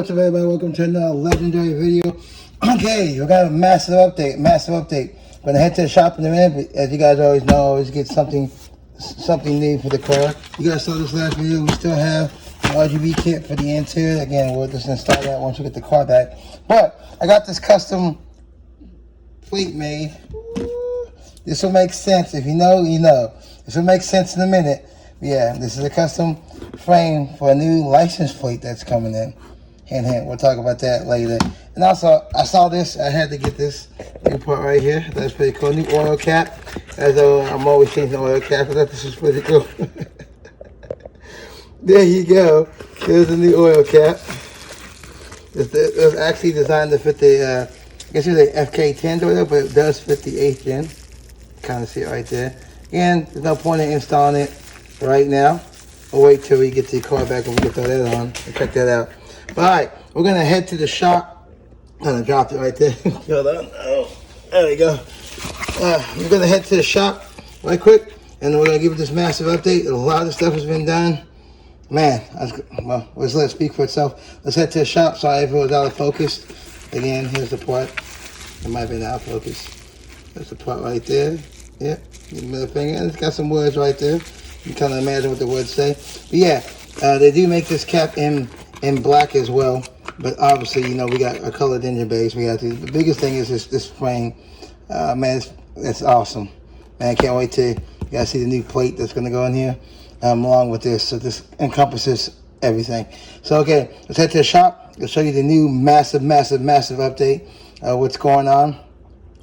What's up, everybody? Welcome to another legendary video. Okay, we got a massive update. I'm gonna head to the shop in a minute, but as you guys always know, I always get something new for the car. You guys saw this last video. We still have the RGB kit for the interior. Again, we'll just install that once we get the car back. But I got this custom plate made. This will make sense. If you know, you know. This will make sense in a minute. Yeah, this is a custom frame for a new license plate that's coming in. Hint, we'll talk about that later. And also, I saw this. I had to get this new part right here. That's pretty cool. New oil cap. As though I'm always changing the oil cap. I thought this was pretty cool. There you go. There's a new oil cap. It was actually designed to fit the, I guess it's an FK10 door, but it does fit the 8th gen. Kind of see it right there. Again, there's no point in installing it right now. We'll wait till we get the car back and we get that on and check that out. But alright, we're gonna head to the shop. Kind of dropped it right there. Hold on. Oh, there we go. We're gonna head to the shop right quick, and we're gonna give it this massive update. A lot of stuff has been done. Man, well, let's let it speak for itself. Let's head to the shop. Sorry if it was out of focus. Again, here's the part. It might have been out of focus. That's the part right there. Yep, the middle finger. And it's got some words right there. You can kind of imagine what the words say. But yeah, they do make this cap in black as well. But obviously, you know, we got a colored engine base. We got the biggest thing is this frame. Man, it's awesome. Man, I can't wait to you guys see the new plate that's going to go in here along with this. So this encompasses everything. So, okay, let's head to the shop. I'll show you the new massive update, what's going on.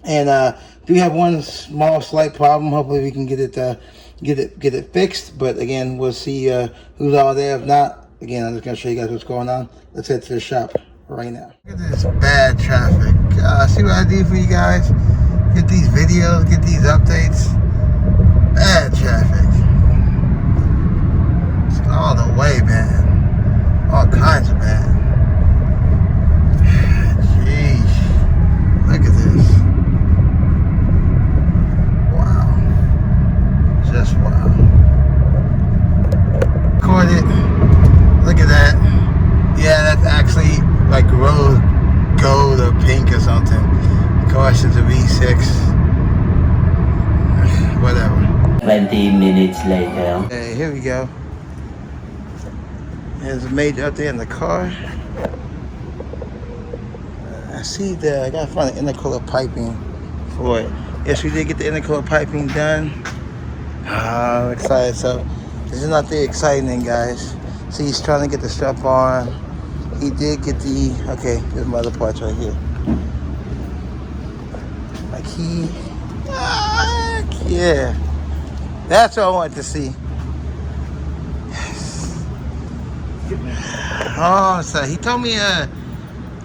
And do have one small slight problem. Hopefully we can get it fixed. But again, we'll see who's all there. If not, again, I'm just gonna show you guys what's going on. Let's head to the shop right now. Look at this bad traffic. See what I do for you guys? Get these videos, get these updates. Bad traffic. It's all the way, man. All kinds of bad. Jeez. Look at this. Just wow. Record it. Look at that. Yeah, that's actually like rose gold or pink or something. Of course, it's a V6. Whatever. 20 minutes later. Hey, here we go. There's a major update in the car. I see that I gotta find the intercooler piping for it. Yes, we did get the intercooler piping done. I'm excited. So this is not the exciting thing, guys. See, he's trying to get the strap on. He did get the, okay, there's my other parts right here. Like yeah. That's what I wanted to see. Oh, so he told me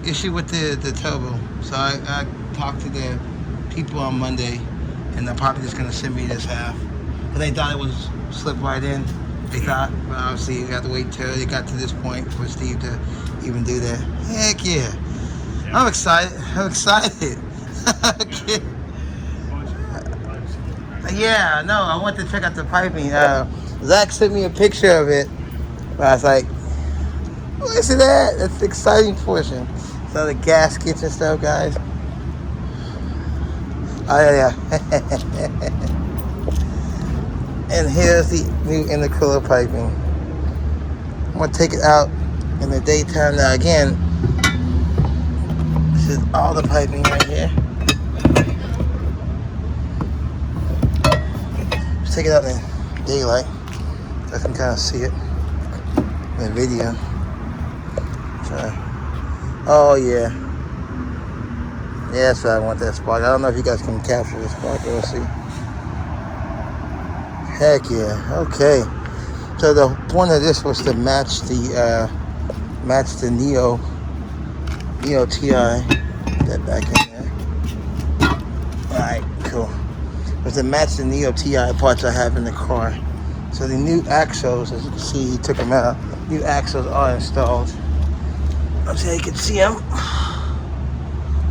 issue with the turbo. So I talked to the people on Monday, and they're probably just gonna send me this half. But they thought it was slip right in. They thought, but obviously you got to wait till it got to this point for Steve to even do that. Heck yeah. I'm excited. Yeah, no, I went to check out the piping. Zach sent me a picture of it. But I was like, listen to that. That's the exciting portion. So the gaskets and stuff, guys. Oh, yeah. And here's the new intercooler piping. I'm gonna take it out in the daytime. Now again, this is all the piping right here. Let's take it out in daylight so I can kind of see it in the video. So, oh yeah. Yeah, that's why I want that spark. I don't know if you guys can capture the spark, but we'll see. Heck yeah, okay. So the point of this was to match the Neo TI. Put that back in there. Alright, cool. Was to match the Neo TI parts I have in the car. So the new axles, as you can see, he took them out. New axles are installed. I'm saying you can see them.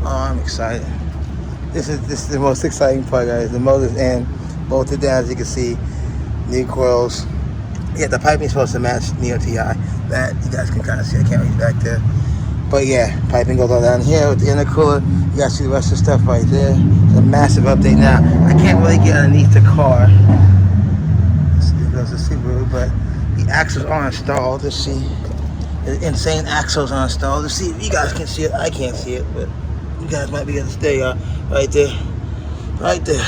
Oh, I'm excited. This is the most exciting part, guys. The motor's in, bolted down, as you can see. New coils. Yeah, the piping is supposed to match Neo TI. That you guys can kind of see. I can't reach back there. But yeah, piping goes all down here with the intercooler. You guys see the rest of the stuff right there. It's a massive update now. I can't really get underneath the car. There's a Subaru, but the axles are installed. Let's see. The insane axles are installed. Let's see if you guys can see it. I can't see it, but you guys might be able to stay right there. Right there.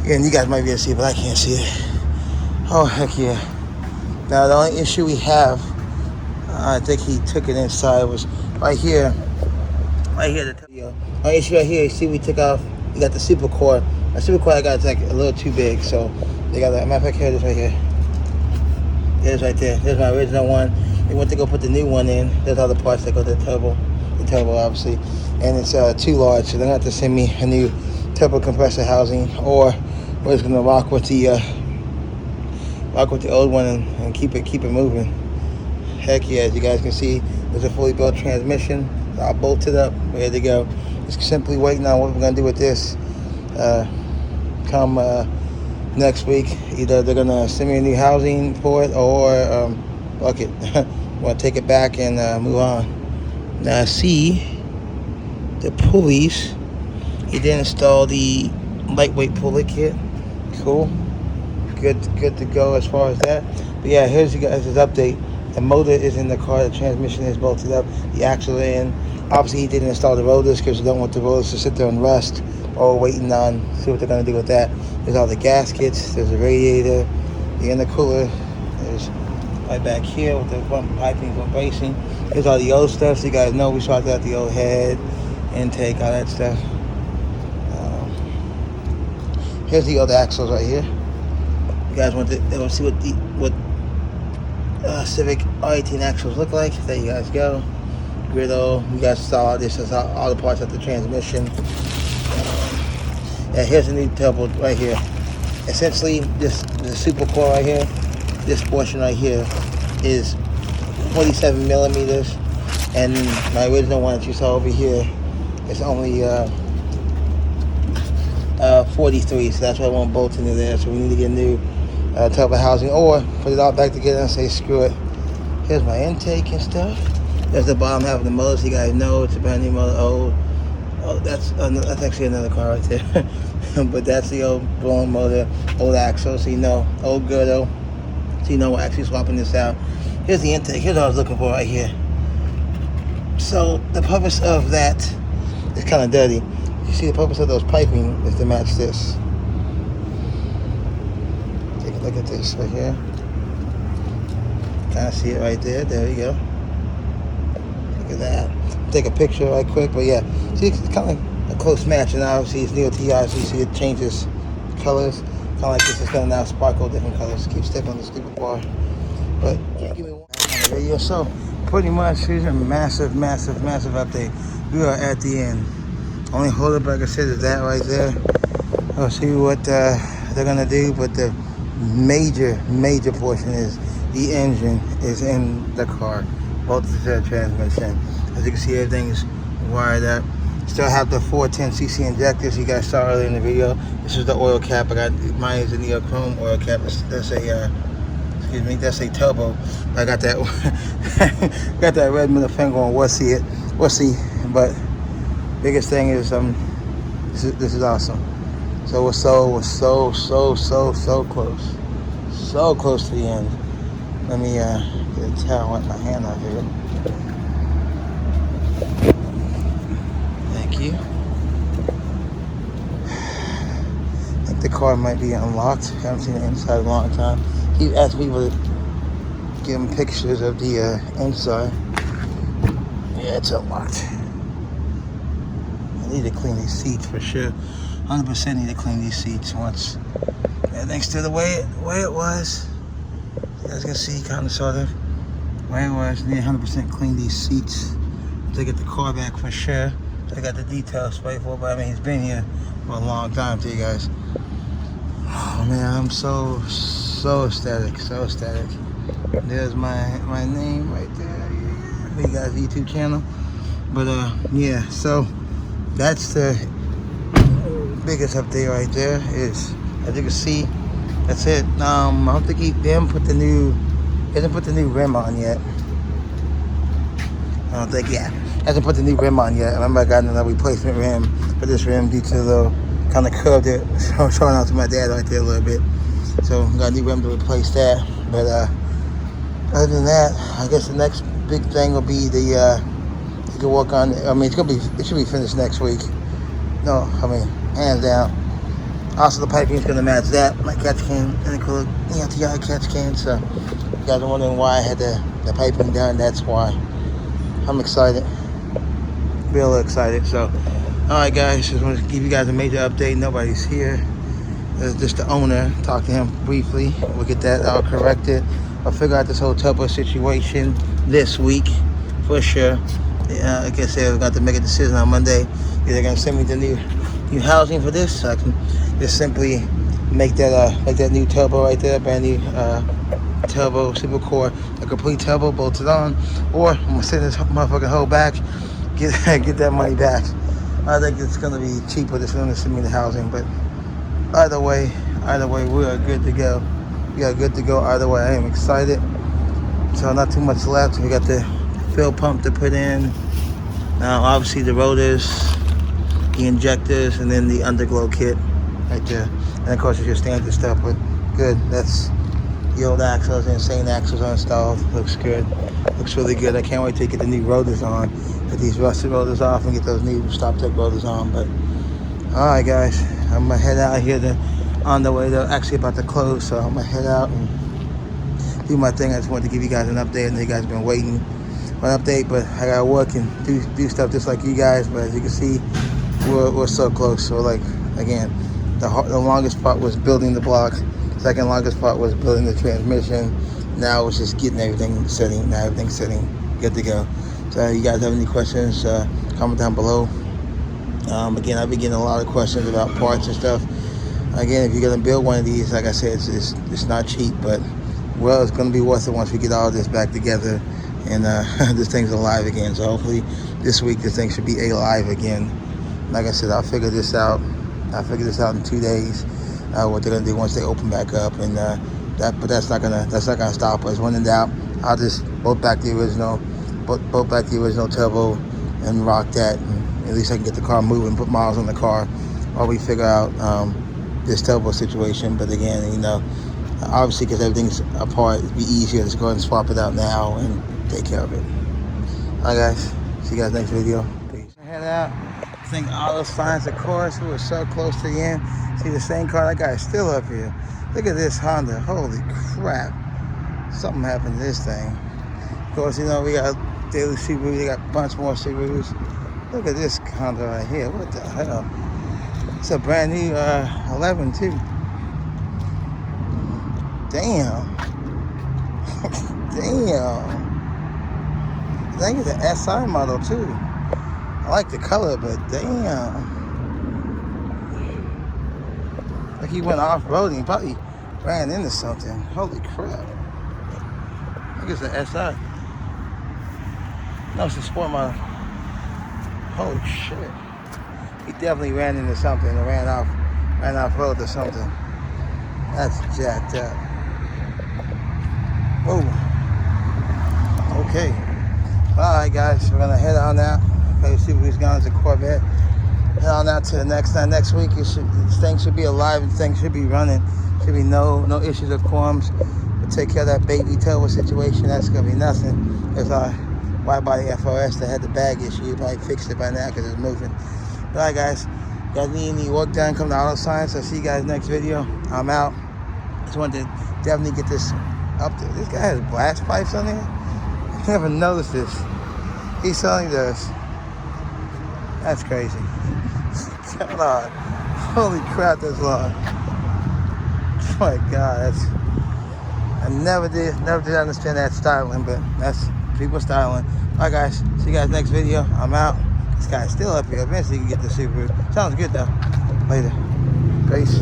And you guys might be able to see it, but I can't see it. Oh, heck yeah. Now, the only issue we have, I think he took it inside, was right here. Right here. The only issue right here, you see we took off, you got the super core. My super core I got is like a little too big, so they got that. Matter of fact, here it is right here. There's right there. There's my original one. They went to go put the new one in. There's all the parts that go to the turbo obviously. And it's too large, so they're going to have to send me a new turbo compressor housing, or we're just going to rock with the old one and keep it moving. Heck yeah, as you guys can see, there's a fully built transmission. It's all bolted up, ready to go. Just simply waiting on what we're going to do with this. Come next week, either they're going to send me a new housing for it, or fuck it. We'll take it back and move on. Now see the pulleys. He did install the lightweight pulley kit. Cool. Good to go as far as that. But yeah, here's you guys' update. The motor is in the car. The transmission is bolted up. The axle is in. Obviously, he didn't install the rotors because you don't want the rotors to sit there and rust. Or waiting on see what they're gonna do with that. There's all the gaskets. There's the radiator. The intercooler. There's right back here with the front piping for bracing. Here's all the old stuff. So you guys know we swapped out the old head, intake, all that stuff. Here's the other axles right here. You guys want to see what Civic R18 axles look like? There you guys go. Griddle. You guys saw this. Is all the parts of the transmission. Yeah, here's the new turbo right here. Essentially, the super core right here. This portion right here is 47 millimeters, and my original one that you saw over here is only 43, so that's why I won't bolt into there. So we need to get a new turbo housing, or put it all back together and say screw it. Here's my intake and stuff. There's the bottom half of the motor, so you guys know it's a brand new motor. Oh, that's actually another car right there. But that's the old blown motor, old axle, so you know, old girdle, so you know we're actually swapping this out. Here's the intake. Here's what I was looking for right here. So the purpose of that is kind of dirty. You see, the purpose of those piping is to match this. Take a look at this right here. Kind of see it right there. There you go. Look at that. Take a picture right quick, but yeah. See, it's kind of a close match, and obviously it's Neo TI, so you see it changes colors. Kind of like this is going to now sparkle different colors. Keep sticking on the stupid bar. But yeah, give me one on the radio. So pretty much, here's a massive update. We are at the end. Only holdup, like I said, is that right there. I'll see what they're gonna do, but the major portion is the engine is in the car. Both the transmission. As you can see, everything's wired up. Still have the 410cc injectors you guys saw earlier in the video. This is the oil cap. I got mine is a neochrome oil cap. That's a turbo. I got that got that red middle finger on. We'll see. But biggest thing is this is awesome. So we're so close. So close to the end. Let me get a towel, wipe my hand off here. Thank you. I think the car might be unlocked. Haven't seen the inside in a long time. He asked people to give him pictures of the inside. Yeah, it's unlocked. I need to clean these seats for sure. 100% need to clean these seats once everything's still the way it was. You guys can see, kind of, sort of, the way it was. Need 100% clean these seats to get the car back for sure. I got the details sprayed for, but I mean, he's been here for a long time to you guys. Oh man, I'm so ecstatic. There's my name right there. Yeah, for you guys' YouTube channel. But yeah, so that's the biggest update right there. Is, as you can see, that's it. I don't think he didn't put the new rim on yet. I don't think, yeah. Hasn't put the new rim on yet. I remember I got another replacement rim for this rim due to the kind of curved it, showing out to my dad right there a little bit. So got a new rim to replace that. But other than that, I guess the next big thing will be the you can work on. I mean, it should be finished next week. No, I mean, hands down. Also, the piping is gonna match that. My catch can, and the yard catch can. So you guys are wondering why I had the piping done. That's why. I'm excited. Real excited. So, all right, guys. Just want to give you guys a major update. Nobody's here. There's just the owner. Talk to him briefly. We'll get that all corrected. I'll figure out this whole turbo situation this week for sure. Like I said, we're going to make a decision on Monday. Either they're going to send me the new housing for this, so I can just simply make that new turbo right there, brand new turbo super core, a complete turbo bolted on, or I'm gonna send this motherfucking hoe back, get that money back. I think it's gonna be cheaper just to send me the housing, but either way, we are good to go. We are good to go either way. I am excited. So not too much left. We got the fill pump to put in. Now obviously the rotors, the injectors, and then the underglow kit right there. And of course it's your standard stuff, but good. That's the old axles, the insane axles are installed. Looks good. Looks really good. I can't wait to get the new rotors on. Get these rusted rotors off and get those new stop tech rotors on. But alright guys, I'm gonna head out here on the way. They're actually about to close, so I'm gonna head out and do my thing. I just wanted to give you guys an update. I know you guys have been waiting for an update, but I gotta work and do stuff just like you guys. But as you can see, we're so close. So like again, the longest part was building the block. Second longest part was building the transmission. Now it's just getting everything sitting. Now everything's sitting, good to go. So you guys have any questions, comment down below. Again, I've been getting a lot of questions about parts and stuff. Again, if you're gonna build one of these, like I said, it's not cheap, but well, it's gonna be worth it once we get all this back together and this thing's alive again. So hopefully this week this thing should be alive again. Like I said, I'll figure this out. In 2 days. What they're gonna do once they open back up, and but that's not gonna stop us. When in doubt, I'll just bolt back the original turbo and rock that. And at least I can get the car moving, put miles on the car while we figure out this turbo situation. But again, you know, obviously because everything's apart, it'd be easier to just go ahead and swap it out now and take care of it. All right, guys. See you guys next video. Peace. Head out. I think all those signs, of course, we were so close to the end. See the same car, that guy's still up here. Look at this Honda, holy crap. Something happened to this thing. Of course, you know, we got daily Subaru, they got a bunch more Subarus. Look at this Honda right here, what the hell? It's a brand new 11 too. Damn. Damn. I think it's an SI model too. I like the color, but damn. Like he went off-roading, probably ran into something. Holy crap. I think it's an SI. No, it's a sport model. Holy shit. He definitely ran into something or ran off-road or something. That's jacked up. Whoa. Okay. Alright guys, we're gonna head on out. Let's see if we've gone to Corvette. Head on out to the next week. This thing should be alive and things should be running. Should be no issues or qualms. We'll take care of that baby turbo situation. That's gonna be nothing. There's our wide body FRS that had the bag issue. Probably fixed it by now because it's moving. But alright guys, you guys need any work done, come to Auto Science. I'll see you guys next video. I'm out. Just wanted to definitely get this up there. This guy has blast pipes on there. I never noticed this. He certainly does. That's crazy. Come on. Holy crap, that's long. Oh my God, I never did understand that styling, but that's people styling. Alright guys, see you guys next video. I'm out. This guy's still up here. Eventually you can get the Subaru. Sounds good though. Later. Peace.